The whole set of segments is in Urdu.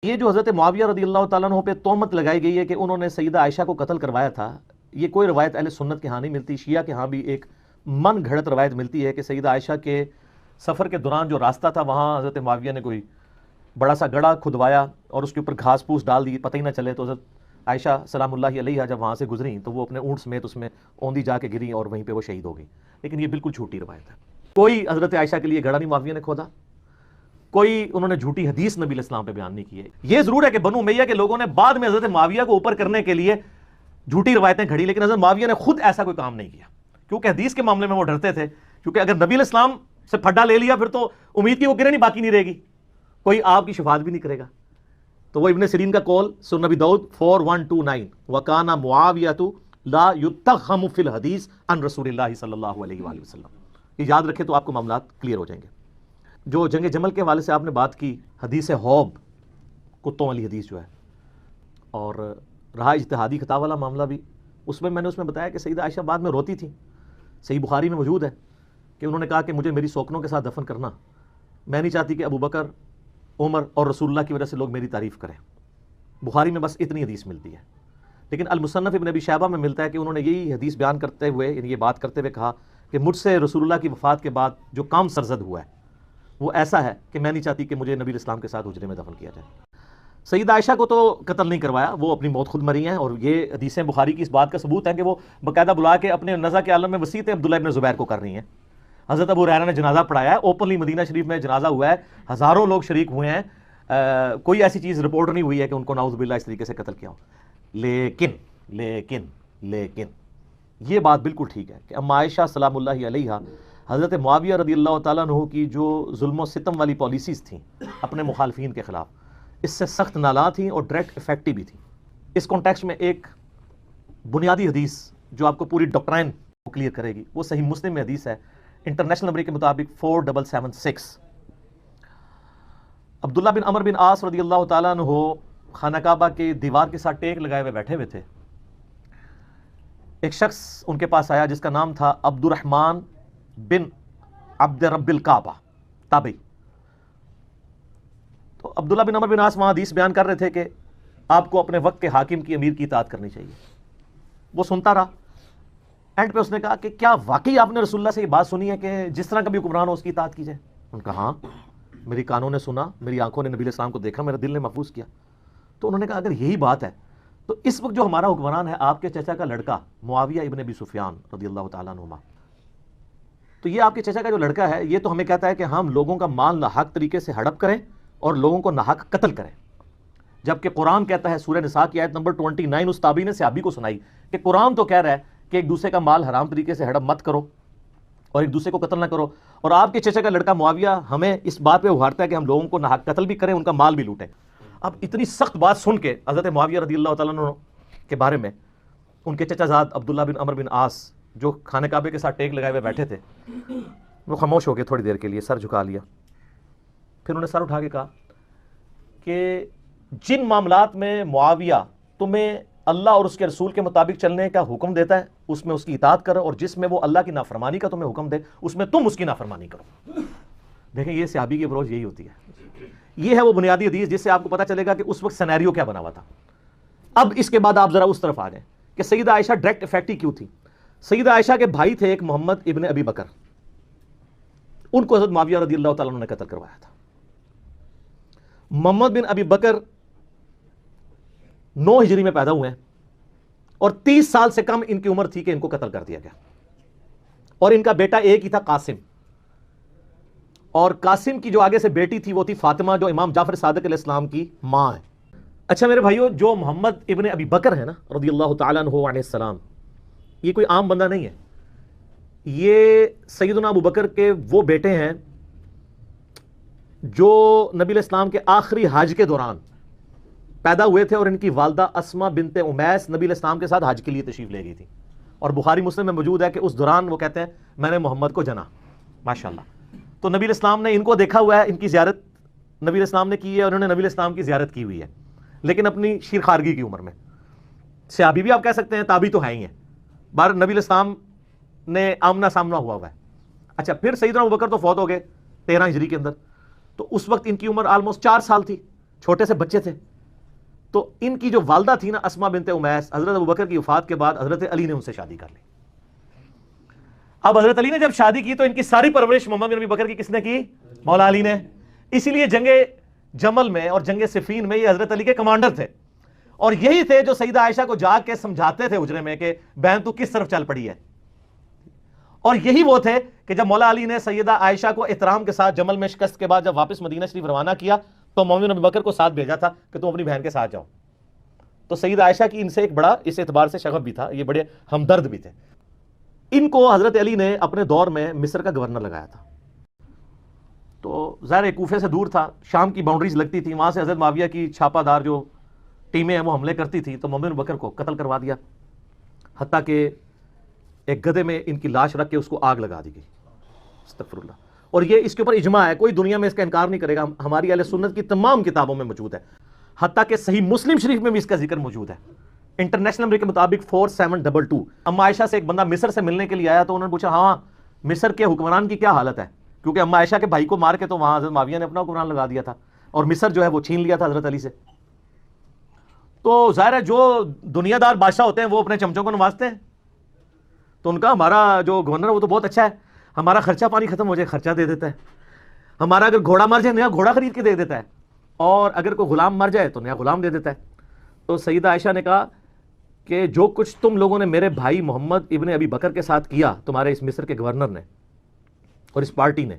یہ جو حضرت معاویہ رضی اللہ تعالیٰ عنہ پہ تہمت لگائی گئی ہے کہ انہوں نے سیدہ عائشہ کو قتل کروایا تھا، یہ کوئی روایت اہل سنت کے ہاں نہیں ملتی. شیعہ کے ہاں بھی ایک من گھڑت روایت ملتی ہے کہ سیدہ عائشہ کے سفر کے دوران جو راستہ تھا وہاں حضرت معاویہ نے کوئی بڑا سا گڑھا کھدوایا اور اس کے اوپر گھاس پھوس ڈال دی، پتہ ہی نہ چلے. تو حضرت عائشہ سلام اللہ علیہا جب وہاں سے گزریں تو وہ اپنے اونٹ سمیت اس میں اوندھی جا کے گریں اور وہیں پہ وہ شہید ہو گئی. لیکن یہ بالکل جھوٹی روایت ہے. کوئی حضرت عائشہ کے لیے گڑھا نہیں معاویہ نے کھودا، کوئی انہوں نے جھوٹی حدیث نبی علیہ السلام پہ بیان نہیں کی ہے. یہ ضرور ہے کہ بنو امیہ کے لوگوں نے بعد میں حضرت معاویہ کو اوپر کرنے کے لیے جھوٹی روایتیں گھڑی، لیکن حضرت معاویہ نے خود ایسا کوئی کام نہیں کیا، کیونکہ حدیث کے معاملے میں وہ ڈرتے تھے. کیونکہ اگر نبی علیہ السلام سے پھڈا لے لیا پھر تو امید کی وہ گرے نہیں باقی نہیں رہے گی، کوئی آپ کی شفاعت بھی نہیں کرے گا. تو وہ ابن سیرین کا قول سنن نبی داؤد 4129 وَكَانَ مُعَاوِيَةُ لَا يُتَّخَمُ فِي الْحَدِيثِ عن رسول اللہ صلی اللہ علیہ وآلہ وسلم. یہ یاد رکھے تو آپ کو معاملات کلیئر ہو جائیں گے. جو جنگ جمل کے حوالے سے آپ نے بات کی، حدیث حوب کتوں والی حدیث جو ہے، اور رہا اجتہادی خطا والا معاملہ بھی، اس میں نے بتایا کہ سیدہ عائشہ بعد میں روتی تھی. صحیح بخاری میں موجود ہے کہ انہوں نے کہا کہ مجھے میری سوکنوں کے ساتھ دفن کرنا، میں نہیں چاہتی کہ ابو بکر، عمر اور رسول اللہ کی وجہ سے لوگ میری تعریف کریں. بخاری میں بس اتنی حدیث ملتی ہے. لیکن المصنف ابن ابی شیبہ میں ملتا ہے کہ انہوں نے یہی حدیث بیان کرتے ہوئے، یعنی یہ بات کرتے ہوئے کہا کہ مجھ سے رسول اللہ کی وفات کے بعد جو کام سرزد ہوا ہے وہ ایسا ہے کہ میں نہیں چاہتی کہ مجھے نبی اسلام کے ساتھ حجرے میں دفن کیا جائے. سیدہ عائشہ کو تو قتل نہیں کروایا، وہ اپنی موت خود مری ہیں، اور یہ حدیثیں بخاری کی اس بات کا ثبوت ہے کہ وہ باقاعدہ بلا کے اپنے نزا کے عالم میں وسیعتیں عبداللہ ابن زبیر کو کر رہی ہیں. حضرت ابو ہریرہ نے جنازہ پڑھایا ہے، اوپنلی مدینہ شریف میں جنازہ ہوا ہے، ہزاروں لوگ شریک ہوئے ہیں، کوئی ایسی چیز رپورٹ نہیں ہوئی ہے کہ ان کو نعوذ باللہ اس طریقے سے قتل کیا ہو. لیکن یہ بات بالکل ٹھیک ہے کہ ام عائشہ سلام اللہ علیہا حضرت معاویہ رضی اللہ تعالیٰ عنہ کی جو ظلم و ستم والی پالیسیز تھیں اپنے مخالفین کے خلاف، اس سے سخت نالاں تھیں اور ڈائریکٹ افیکٹو بھی تھیں. اس کانٹیکسٹ میں ایک بنیادی حدیث جو آپ کو پوری ڈاکٹرائن کو کلیئر کرے گی، وہ صحیح مسلم میں حدیث ہے، انٹرنیشنل نمبر کے مطابق 4776. عبداللہ بن عمر بن عاص رضی اللہ تعالیٰ عنہ خانہ کعبہ کے دیوار کے ساتھ ٹیک لگائے ہوئے بیٹھے ہوئے تھے. ایک شخص ان کے پاس آیا جس کا نام تھا عبد الرحمن بن عبد رب الکعبہ تابعی. تو عبداللہ بن عمر بن عاص وہاں حدیث بیان کر رہے تھے کہ آپ کو اپنے وقت کے حاکم کی، امیر کی اطاعت کرنی چاہیے. وہ سنتا رہا، اینڈ پہ اس نے کہا کہ کیا واقعی آپ نے رسول اللہ سے یہ بات سنی ہے کہ جس طرح کا بھی حکمران ہو اس کی اطاعت کی جائے؟ ان کا ہاں، میری کانوں نے سنا، میری آنکھوں نے نبی علیہ السلام کو دیکھا، میرے دل نے محفوظ کیا. تو انہوں نے کہا اگر یہی بات ہے تو اس وقت جو ہمارا حکمران ہے آپ کے چچا کا لڑکا معاویہ ابن ابی سفیان رضی اللہ تعالیٰ عنہما، تو یہ آپ کے چچا کا جو لڑکا ہے یہ تو ہمیں کہتا ہے کہ ہم لوگوں کا مال ناحق طریقے سے ہڑپ کریں اور لوگوں کو ناحق قتل کریں، جبکہ قرآن کہتا ہے سورہ نساء کی آیت نمبر 29 اس تابعی نے صحابی کو سنائی کہ قرآن تو کہہ رہا ہے کہ ایک دوسرے کا مال حرام طریقے سے ہڑپ مت کرو اور ایک دوسرے کو قتل نہ کرو، اور آپ کے چچا کا لڑکا معاویہ ہمیں اس بات پہ ابھارتا ہے کہ ہم لوگوں کو ناحق قتل بھی کریں، ان کا مال بھی لوٹیں. اب اتنی سخت بات سن کے حضرت معاویہ رضی اللہ تعالیٰ عنہ کے بارے میں ان کے چچا زاد عبداللہ بن عمر بن عاص جو خانہ کعبے کے ساتھ ٹیک لگائے ہوئے بیٹھے تھے، وہ خاموش ہو گئے تھوڑی دیر کے لیے، سر جھکا لیا. پھر انہوں نے سر اٹھا کے کہا کہ جن معاملات میں معاویہ تمہیں اللہ اور اس کے رسول کے مطابق چلنے کا حکم دیتا ہے اس میں اس کی اطاعت کرو، اور جس میں وہ اللہ کی نافرمانی کا تمہیں حکم دے اس میں تم اس کی نافرمانی کرو. دیکھیں یہ صحابی کی اپروچ یہی ہوتی ہے. یہ ہے وہ بنیادی حدیث جس سے آپ کو پتہ چلے گا کہ اس وقت سینیریو کیا بنا ہوا تھا. اب اس کے بعد آپ ذرا اس طرف آ جائیں کہ سیدہ عائشہ ڈائریکٹ افیکٹو کیوں تھی. سیدہ عائشہ کے بھائی تھے ایک محمد ابن ابی بکر، ان کو حضرت معاویہ رضی اللہ تعالیٰ عنہ نے قتل کروایا تھا. محمد بن ابی بکر 9 ہجری میں پیدا ہوئے ہیں اور 30 سال سے کم ان کی عمر تھی کہ ان کو قتل کر دیا گیا. اور ان کا بیٹا ایک ہی تھا قاسم، اور قاسم کی جو آگے سے بیٹی تھی وہ تھی فاطمہ جو امام جعفر صادق علیہ السلام کی ماں ہے. اچھا میرے بھائیو، جو محمد ابن ابی بکر ہے نا رضی اللہ تعالیٰ عنہ علیہ السلام، یہ کوئی عام بندہ نہیں ہے. یہ سیدنا ابو بکر کے وہ بیٹے ہیں جو نبی علیہ السلام کے آخری حج کے دوران پیدا ہوئے تھے، اور ان کی والدہ اسما بنت امیس نبی علیہ السلام کے ساتھ حج کے لیے تشریف لے گئی تھی. اور بخاری مسلم میں موجود ہے کہ اس دوران وہ کہتے ہیں میں نے محمد کو جنا. ماشاءاللہ. تو نبی علیہ السلام نے ان کو دیکھا ہوا ہے، ان کی زیارت نبی علیہ السلام نے کی ہے، اور انہوں نے نبی علیہ السلام کی زیارت کی ہوئی ہے، لیکن اپنی شیر خارگی کی عمر میں. صحابی بھی آپ کہہ سکتے ہیں، تابعی تو ہیں ہی ہیں. بار نبی علیہ السلام نے آمنا سامنا ہوا ہے. اچھا پھر سیدنا ابوبکر تو فوت ہو گئے 13 ہجری کے اندر، تو اس وقت ان کی عمر آلموسٹ 4 سال تھی. چھوٹے سے بچے تھے. تو ان کی جو والدہ تھی نا اسما بنت امیس, حضرت ابوبکر کی وفات کے بعد حضرت علی نے ان سے شادی کر لی. اب حضرت علی نے جب شادی کی تو ان کی ساری پرورش محمد بن ابی بکر کی کس نے کی؟ مولا علی نے. اسی لیے جنگ جمل میں اور جنگ صفین میں یہ حضرت علی کے کمانڈر تھے, اور یہی تھے جو سیدہ عائشہ کو جا کے سمجھاتے تھے حجرے میں کہ بہن تو کس طرف چل پڑی ہے. اور یہی وہ تھے کہ جب مولا علی نے سیدہ عائشہ کو احترام کے ساتھ جمل میں شکست کے بعد جب واپس مدینہ شریف روانہ کیا تو محمد بن ابی بکر کو ساتھ بھیجا تھا کہ تم اپنی بہن کے ساتھ جاؤ. تو سیدہ عائشہ کی ان سے ایک بڑا اس اعتبار سے شغف بھی تھا, یہ بڑے ہمدرد بھی تھے. ان کو حضرت علی نے اپنے دور میں مصر کا گورنر لگایا تھا. تو ظاہر کوفے سے دور تھا, شام کی باؤنڈریز لگتی تھی, وہاں سے حضرت معاویہ کی چھاپا دار جو ٹیمیں ہیں وہ حملے کرتی تھی. تو محمد بن بکر کو قتل کروا دیا, حتیٰ کہ ایک گدھے میں ان کی لاش رکھ کے اس کو آگ لگا دی گئی. استغفر اللہ. اور یہ اس کے اوپر اجماع ہے, کوئی دنیا میں اس کا انکار نہیں کرے گا, ہماری اہل سنت کی تمام کتابوں میں موجود ہے, حتیٰ کہ صحیح مسلم شریف میں بھی اس کا ذکر موجود ہے. انٹرنیشنل نمبر کے مطابق 4722. اما عائشہ سے ایک بندہ مصر سے ملنے کے لیے آیا تو انہوں نے پوچھا ہاں مصر کے حکمران کی کیا حالت ہے, کیونکہ اما عائشہ کے بھائی کو مار کے تو وہاں حضرت معاویہ نے اپنا حکمران لگا دیا تھا اور مصر جو ہے وہ چھین لیا تھا حضرت علی سے. تو ظاہر ہے جو دنیا دار بادشاہ ہوتے ہیں وہ اپنے چمچوں کو نوازتے ہیں. تو ان کا ہمارا جو گورنر وہ تو بہت اچھا ہے, ہمارا خرچہ پانی ختم ہو جائے خرچہ دے دیتا ہے, ہمارا اگر گھوڑا مر جائے نیا گھوڑا خرید کے دے دیتا ہے, اور اگر کوئی غلام مر جائے تو نیا غلام دے دیتا ہے. تو سیدہ عائشہ نے کہا کہ جو کچھ تم لوگوں نے میرے بھائی محمد ابن ابی بکر کے ساتھ کیا, تمہارے اس مصر کے گورنر نے اور اس پارٹی نے,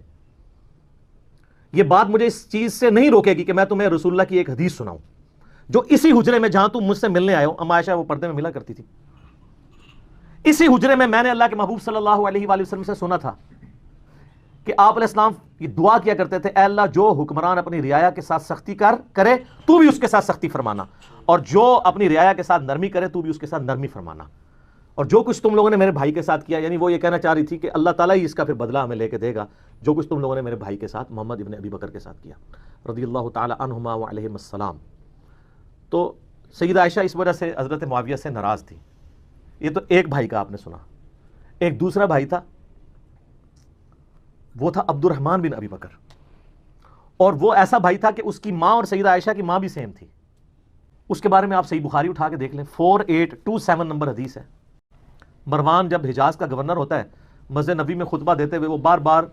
یہ بات مجھے اس چیز سے نہیں روکے گی کہ میں تمہیں رسول اللہ کی ایک حدیث سناؤں جو اسی حجرے میں جہاں تم مجھ سے ملنے آئے ہو. اما عائشہ وہ پردے میں ملا کرتی تھی. اسی حجرے میں نے اللہ کے محبوب صلی اللہ علیہ وآلہ وسلم سے سنا تھا کہ آپ علیہ السلام یہ دعا کیا کرتے تھے, اے اللہ جو حکمران اپنی رعایا کے ساتھ سختی کرے تو بھی اس کے ساتھ سختی فرمانا, اور جو اپنی رعایا کے ساتھ نرمی کرے تو بھی اس کے ساتھ نرمی فرمانا. اور جو کچھ تم لوگوں نے میرے بھائی کے ساتھ کیا, یعنی وہ یہ کہنا چاہ رہی تھی کہ اللہ تعالیٰ ہی اس کا پھر بدلہ ہمیں لے کے دے گا جو کچھ تم لوگوں نے میرے بھائی کے ساتھ محمد ابن ابی بکر کے ساتھ کیا رضی اللہ تعالی عنہما وعلیہم السلام. تو سیدہ عائشہ اس وجہ سے حضرت معاویہ سے ناراض تھی. یہ تو ایک بھائی کا آپ نے سنا. ایک دوسرا بھائی تھا, وہ تھا عبد الرحمن بن ابی بکر, اور وہ ایسا بھائی تھا کہ اس کی ماں اور سیدہ عائشہ کی ماں بھی سیم تھی. اس کے بارے میں آپ صحیح بخاری اٹھا کے دیکھ لیں, 4827 نمبر حدیث ہے. مروان جب حجاز کا گورنر ہوتا ہے, مسجد نبی میں خطبہ دیتے ہوئے وہ بار بار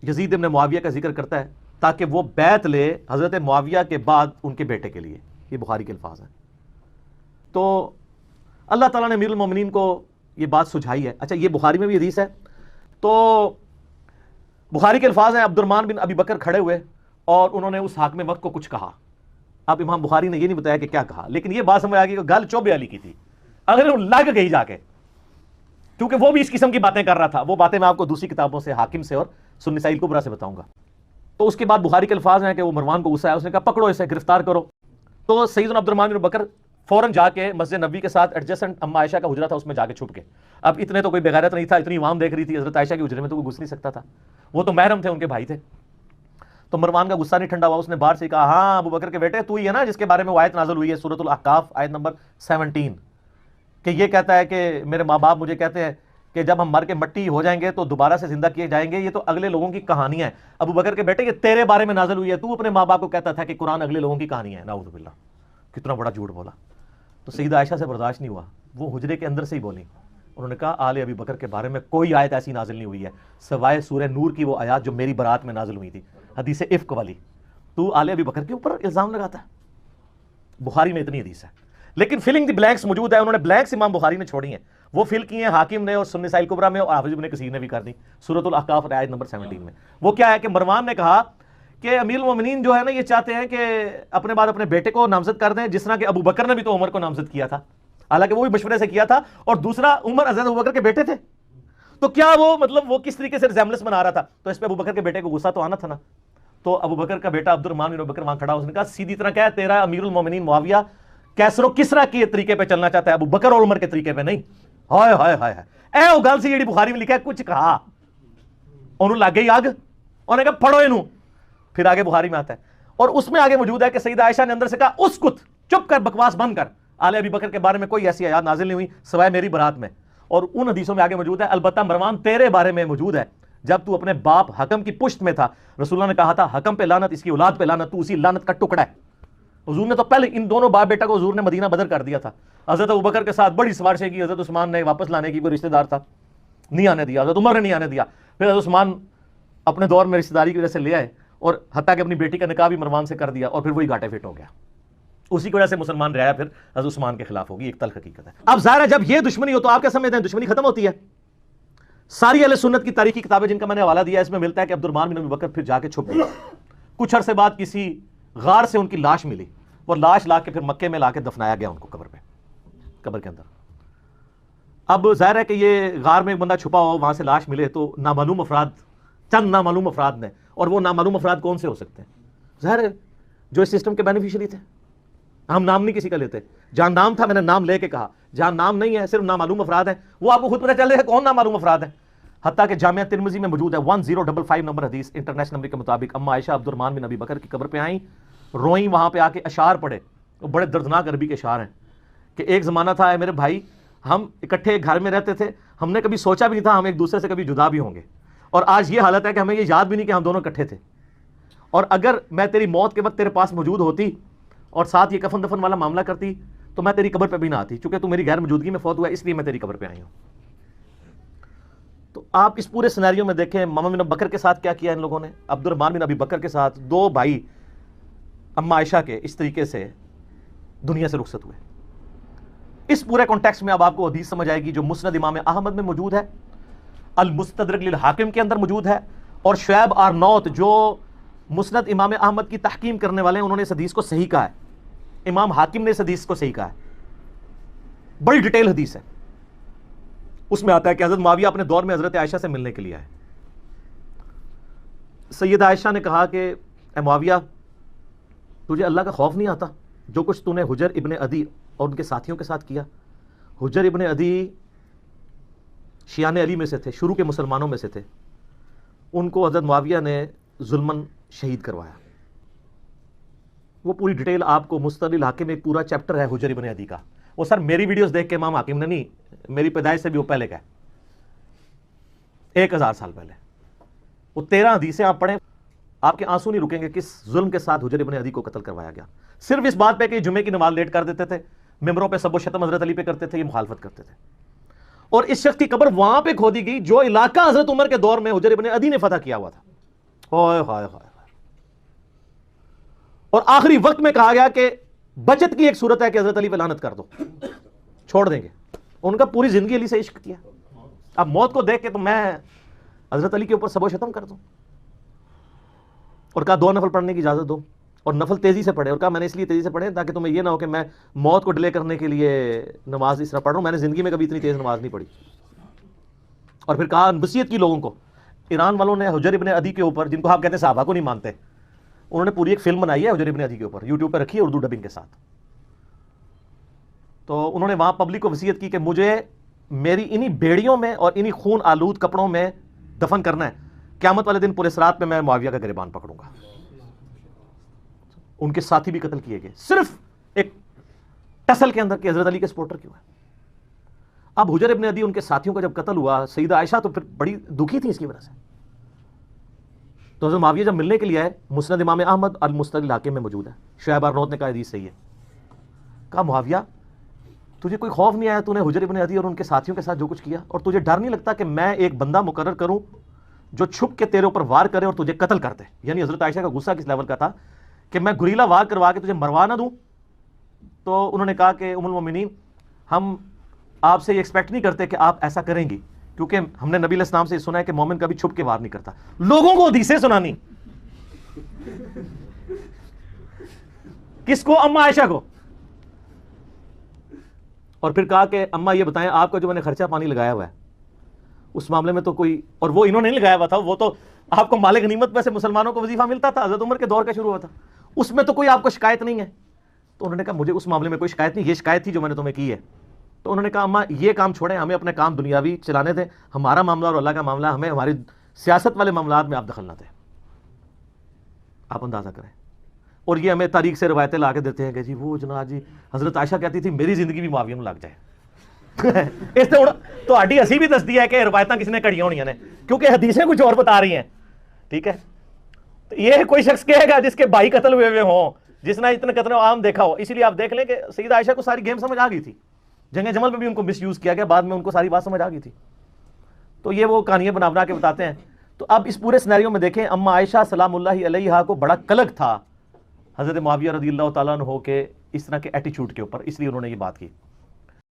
یزید ابن معاویہ کا ذکر کرتا ہے تاکہ وہ بیعت لے حضرت معاویہ کے بعد ان کے بیٹے کے لیے. یہ بخاری کے الفاظ ہیں. تو اللہ تعالیٰ نے امیر المومنین کو یہ بات سجھائی ہے. اچھا یہ بخاری میں بھی حدیث ہے. تو بخاری کے الفاظ ہیں, عبد الرحمن بن ابی بکر کھڑے ہوئے اور انہوں نے اس حاکم وقت کو کچھ کہا. اب امام بخاری نے یہ نہیں بتایا کہ کیا کہا, لیکن یہ بات سمجھ آ گئی کہ گل چوبے علی کی تھی, اگر وہ لگ گئی جا کے, کیونکہ وہ بھی اس قسم کی باتیں کر رہا تھا. وہ باتیں میں آپ کو دوسری کتابوں سے, حاکم سے اور سنن نسائی الکبریٰ سے بتاؤں گا. تو اس کے بعد بخاری کے الفاظ ہیں کہ وہ مروان کو غصہ آیا, اس نے کہا پکڑو اسے, گرفتار کرو. تو سیدنا عبد الرحمن بن بکر فوراً جا کے مسجد نبی کے ساتھ ایڈجسٹنٹ اما عائشہ کا حجرہ تھا اس میں جا کے چھپ کے. اب اتنے تو کوئی بغیرت نہیں تھا, اتنی عوام دیکھ رہی تھی حضرت عائشہ کے حجرے میں, تو کوئی گھس نہیں سکتا تھا. وہ تو محرم تھے, ان کے بھائی تھے. تو مروان کا غصہ نہیں ٹھنڈا ہوا, اس نے باہر سے کہا ہاں ابو بکر کے بیٹے تو ہی ہے نا جس کے بارے میں وہ آیت نازل ہوئی ہے سورۃ الاحقاف آیت نمبر 17, کہ یہ کہتا ہے کہ میرے ماں باپ مجھے کہتے ہیں کہ جب ہم مر کے مٹی ہو جائیں گے تو دوبارہ سے زندہ کیے جائیں گے, یہ تو اگلے لوگوں کی کہانیاں ہیں. ابو بکر کے بیٹے یہ تیرے بارے میں نازل ہوئی ہے, تو اپنے ماں باپ کو کہتا تھا کہ قرآن اگلے لوگوں کی کہانی ہے. نعوذ باللہ, کتنا بڑا جھوٹ بولا. تو سیدہ عائشہ سے برداشت نہیں ہوا, وہ حجرے کے اندر سے ہی بولی. انہوں نے کہا آل ابی بکر کے بارے میں کوئی آیت ایسی نازل نہیں ہوئی ہے سوائے سورہ نور کی وہ آیات جو میری برات میں نازل ہوئی تھی, حدیث افک والی. تو آل ابی بکر کے اوپر الزام لگاتا ہے. بخاری میں اتنی حدیث ہے, لیکن فلنگ دی بلینکس موجود ہے. انہوں نے بلینکس امام بخاری نے چھوڑی ہیں, وہ فل کی ہیں حاکم نے اور سنن نسائی الکبریٰ میں, اور حافظ ابن کثیر نے بھی کر دی سورۃ الاحقاف آیت نمبر 17 میں. وہ کیا ہے کہ مروان نے کہا کہ امیر المومنین جو ہے نا یہ چاہتے ہیں کہ اپنے بعد اپنے بیٹے کو نامزد کر دیں, جس طرح کہ ابو بکر نے بھی تو عمر کو نامزد کیا تھا, حالانکہ وہ بھی مشورے سے کیا تھا, اور دوسرا عمر حضرت ابو بکر کے بیٹے تھے. تو کیا وہ مطلب وہ کس طریقے سے ریزیمبلنس بنا رہا تھا, تو اس پہ ابو بکر کے بیٹے کو غصہ تو آنا تھا نا. تو ابو بکر کا بیٹا عبد الرحمن بن ابی بکر وہاں کھڑا, اس نے کہا سیدھی طرح کیا ہے, تیرا امیر المومنین معاویہ کیسر و کسرا کے طریقے پہ چلنا چاہتا ہے, ابو بکر اور عمر کے طریقے پہ نہیں. ہائے ہائے ہائے, اے او گل سی جیڑی بخاری میں لکھا ہے, کچھ کہا انہوں لگ گئی آگ, انہوں نے کہا پڑھو انہوں. پھر آگے بخاری میں آتا ہے, اور اس میں آگے موجود ہے کہ سیدہ عائشہ نے اندر سے کہا اسکت, چپ کر, بکواس بند کر, آل ابی بکر کے بارے میں کوئی ایسی آیات نازل نہیں ہوئی سوائے میری برات میں. اور ان حدیثوں میں آگے موجود ہے البتہ مروان تیرے بارے میں موجود ہے جب تو اپنے باپ حکم کی پشت میں تھا، رسول اللہ نے کہا تھا حکم پہ لعنت، اس کی اولاد پہ لعنت، تو اسی لعنت کا ٹکڑا ہے۔ حضور نے تو پہلے ان دونوں باپ بیٹا کو حضور نے مدینہ بدر کر دیا تھا۔ حضرت ابوبکر کے ساتھ بڑی سفارشیں کی، حضرت عثمان نے واپس لانے کی، کوئی رشتہ دار تھا نہیں آنے دیا، حضرت عمر نے نہیں آنے دیا، پھر حضرت عثمان اپنے دور میں رشتہ داری کی وجہ سے لے آئے اور حتیٰ کہ اپنی بیٹی کا نکاح بھی مروان سے کر دیا، اور پھر وہی گھاٹے فٹ ہو گیا۔ اسی کی وجہ سے مسلمان رہا پھر حضرت عثمان کے خلاف ہوگی، ایک تلخ حقیقت ہے۔ اب ظاہر ہے جب یہ دشمنی ہو تو آپ کیا سمجھتے ہیں دشمنی ختم ہوتی ہے؟ ساری اہل سنت کی تاریخی کتابیں جن کا میں نے حوالہ دیا ہے، اس میں ملتا ہے کہ عبد الرحمن بن ابی بکر پھر جا کے چھپ گئے، کچھ عرصے بعد کسی غار سے ان کی لاش ملی، وہ لاش لا کے پھر مکے میں لا کے دفنایا گیا ان کو قبر کے اندر۔ اب ظاہر ہے کہ یہ غار میں ایک بندہ چھپا ہو، وہاں سے لاش ملے تو نامعلوم افراد، چند نامعلوم افراد نے، اور وہ نامعلوم افراد کون سے ہو سکتے ہیں؟ ظاہر ہے جو اس سسٹم کے بینیفیشری تھے، ہم نام نہیں کسی کا لیتے، جہاں نام تھا میں نے نام لے کے کہا، جہاں نام نہیں ہے صرف نامعلوم افراد ہیں، وہ آپ کو خود پتہ چل رہا ہے کون نامعلوم افراد ہیں۔ حتیٰ کہ جامعہ ترمذی میں موجود ہے 1055 نمبر حدیث انٹرنیشنل نمبر کے مطابق، اما عائشہ عبد الرحمن بن ابی بکر کی قبر پہ آئیں، روئیں، وہاں پہ آ کے اشعار پڑھے، وہ بڑے دردناک عربی کے اشعار ہیں کہ ایک زمانہ تھا اے میرے بھائی، ہم اکٹھے ایک گھر میں رہتے تھے، ہم نے کبھی سوچا بھی نہیں تھا ہم ایک دوسرے سے کبھی جدا بھی ہوں گے، اور آج یہ حالت ہے کہ ہمیں یہ یاد بھی نہیں کہ ہم دونوں اکٹھے تھے، اور اگر میں تیری موت کے وقت تیرے پاس موجود ہوتی اور ساتھ یہ کفن دفن والا معاملہ کرتی تو میں تیری قبر پہ بھی نہ آتی، چونکہ تو میری غیر موجودگی میں فوت ہوا ہے اس لیے میں تیری قبر پہ آئی ہوں۔ تو آپ اس پورے سینیریو میں دیکھیں محمد بن ابی بکر کے ساتھ کیا کیا ان لوگوں نے، عبد الرحمن بن ابی بکر کے ساتھ دو بھائی اما عائشہ کے اس طریقے سے دنیا سے رخصت ہوئے۔ اس پورے کانٹیکسٹ میں اب آپ کو حدیث سمجھ آئے گی جو مسند امام احمد میں موجود ہے، المستدرک للحاکم کے اندر موجود ہے، اور شعیب آرنوت جو مسند امام احمد کی تحقیم کرنے والے ہیں انہوں نے اس حدیث کو صحیح کہا ہے، امام حاکم نے اس حدیث کو صحیح کہا ہے، بڑی ڈیٹیل حدیث ہے۔ اس میں آتا ہے کہ حضرت معاویہ اپنے دور میں حضرت عائشہ سے ملنے کے لیے آئے، سیدہ عائشہ نے کہا کہ اے معاویہ تجھے اللہ کا خوف نہیں آتا جو کچھ تو نے حجر ابن عدی اور ان کے ساتھیوں کے ساتھ کیا؟ حجر ابن عدی شیعان علی میں سے تھے، شروع کے مسلمانوں میں سے تھے، ان کو حضرت معاویہ نے ظلماً شہید کروایا۔ وہ پوری ڈیٹیل آپ کو مستدرک الحاکم میں ایک پورا چیپٹر ہے حجر ابن عدی کا، وہ سر میری ویڈیوز دیکھ کے امام حاکم نے نہیں، میری پیدائش سے بھی وہ پہلے کا ہے، 1000 سال پہلے، وہ 13 حدیثیں آپ پڑھیں آپ کے آنسو نہیں رکیں گے کس ظلم کے ساتھ حجر ابن عدی کو قتل کروایا گیا، صرف اس بات پہ کہ جمعے کی نماز لیٹ کر دیتے تھے، ممبروں پہ سب و شتم حضرت علی پہ کرتے تھے، یہ مخالفت کرتے تھے، اور اس شخص کی قبر وہاں پہ کھودی گئی جو علاقہ حضرت عمر کے دور میں حجر ابن عدی نے فتح کیا ہوا تھا۔ ہائے ہائے ہائے، اور آخری وقت میں کہا گیا کہ بچت کی ایک صورت ہے کہ حضرت علی پہ لعنت کر دو، چھوڑ دیں گے، ان کا پوری زندگی علی سے عشق کیا، اب موت کو دیکھ کے تو میں حضرت علی کے اوپر سب و شتم کر دوں، اور کہا 2 نفل پڑھنے کی اجازت دو، اور نفل تیزی سے پڑھے، اور کہا میں نے اس لیے تیزی سے پڑھے تاکہ تمہیں یہ نہ ہو کہ میں موت کو ڈیلے کرنے کے لیے نماز اس طرح پڑھ رہا ہوں، میں نے زندگی میں کبھی اتنی تیز نماز نہیں پڑھی۔ اور پھر کہا نصیحت کی لوگوں کو، ایران والوں نے حجر ابن عدی کے اوپر، جن کو آپ کہتے ہیں صحابہ کو نہیں مانتے، انہوں نے پوری ایک فلم بنائی ہے حجر ابن عدی کے اوپر، یوٹیوب پہ رکھی ہے اردو ڈبنگ کے ساتھ، تو انہوں نے وہاں پبلک کو وصیت کی کہ مجھے میری انہی بیڑیوں میں اور انہی خون آلود کپڑوں میں دفن کرنا ہے، قیامت والے دن پورے رات پہ میں معاویہ کا گریبان پکڑوں گا۔ ان کے ساتھی بھی قتل کیے گئے صرف ایک ٹسل کے اندر کہ حضرت علی کے سپورٹر کیوں ہے۔ اب حجر ابن عدی ان کے ساتھیوں کا جب قتل ہوا، سیدہ عائشہ تو پھر بڑی دکھی تھی اس کی وجہ سے، تو حضرت معاویہ جب ملنے کے لیے آئے، مسند امام احمد المستدرک الحاکم میں موجود ہے، شعیب آرنوت نے کہا حدیث صحیح ہے، کہا معاویہ تجھے کوئی خوف نہیں آیا، تو نے حجر ابن عدی اور ان کے ساتھیوں کے ساتھ جو کچھ کیا، اور تجھے ڈر نہیں لگتا کہ میں ایک بندہ مقرر کروں جو چھپ کے تیرے اوپر وار کرے اور تجھے قتل کر دے؟ یعنی حضرت عائشہ کا غصہ کس لیول کا تھا کہ میں گریلا وار کروا کے تجھے مروا نہ دوں۔ تو انہوں نے کہا کہ ام المومنین ہم آپ سے یہ ایکسپیکٹ نہیں کرتے کہ آپ ایسا کریں گی، کیونکہ ہم نے نبی علیہ السلام سے سنا ہے کہ مومن کبھی چھپ کے وار نہیں کرتا۔ لوگوں کو حدیثیں سنانی، کس کو؟ اما عائشہ کو۔ اور پھر کہا کہ اماں یہ بتائیں آپ کا جو میں نے خرچہ پانی لگایا ہوا ہے اس معاملے میں تو کوئی، اور وہ انہوں نے نہیں لگایا ہوا تھا، وہ تو آپ کو مال غنیمت میں سے مسلمانوں کو وظیفہ ملتا تھا، حضرت عمر کے دور کا شروع ہوا تھا، اس میں تو کوئی آپ کو شکایت نہیں ہے۔ تو انہوں نے کہا مجھے اس معاملے میں کوئی شکایت نہیں، یہ شکایت تھی جو میں نے تمہیں کی ہے۔ تو انہوں نے کہا اماں یہ کام چھوڑیں، ہمیں اپنے کام دنیاوی چلانے دیں، ہمارا معاملہ اور اللہ کا معاملہ، ہمیں ہماری سیاست والے معاملات میں آپ دخل نہ دیں۔ آپ اندازہ کریں، اور یہ ہمیں تاریخ سے روایتیں لا کے دیتے ہیں کہ جی وہ جناب جی حضرت عائشہ کہتی تھی میری زندگی بھی معاویہ میں لگ جائے، اس نے تہاڈی ہسی بھی دستی ہے کہ روایتاں کس نے کڑیاں ہونیاں نے، کیونکہ حدیثیں کچھ اور بتا رہی ہیں، ٹھیک ہے؟ تو یہ کوئی شخص کہے گا جس کے بھائی قتل ہوئے ہوں، جس نے اتنے قتل عام دیکھا ہو، اسی لیے آپ دیکھ لیں کہ سیدہ عائشہ کو ساری گیم سمجھ آ گئی تھی، جنگ جمل میں بھی ان کو مس یوز کیا گیا، بعد میں ان کو ساری بات سمجھ آ گئی تھی. تو یہ وہ کہانیاں بنا بنا کے بتاتے ہیں. تو اب اس پورے سینیریو میں دیکھیں، اما عائشہ سلام اللہ علیہا کو بڑا کلک تھا حضرت معاویہ رضی اللہ تعالیٰ عنہ کے اس طرح کے ایٹیچیوڈ کے اوپر، اس لیے انہوں نے یہ بات کی.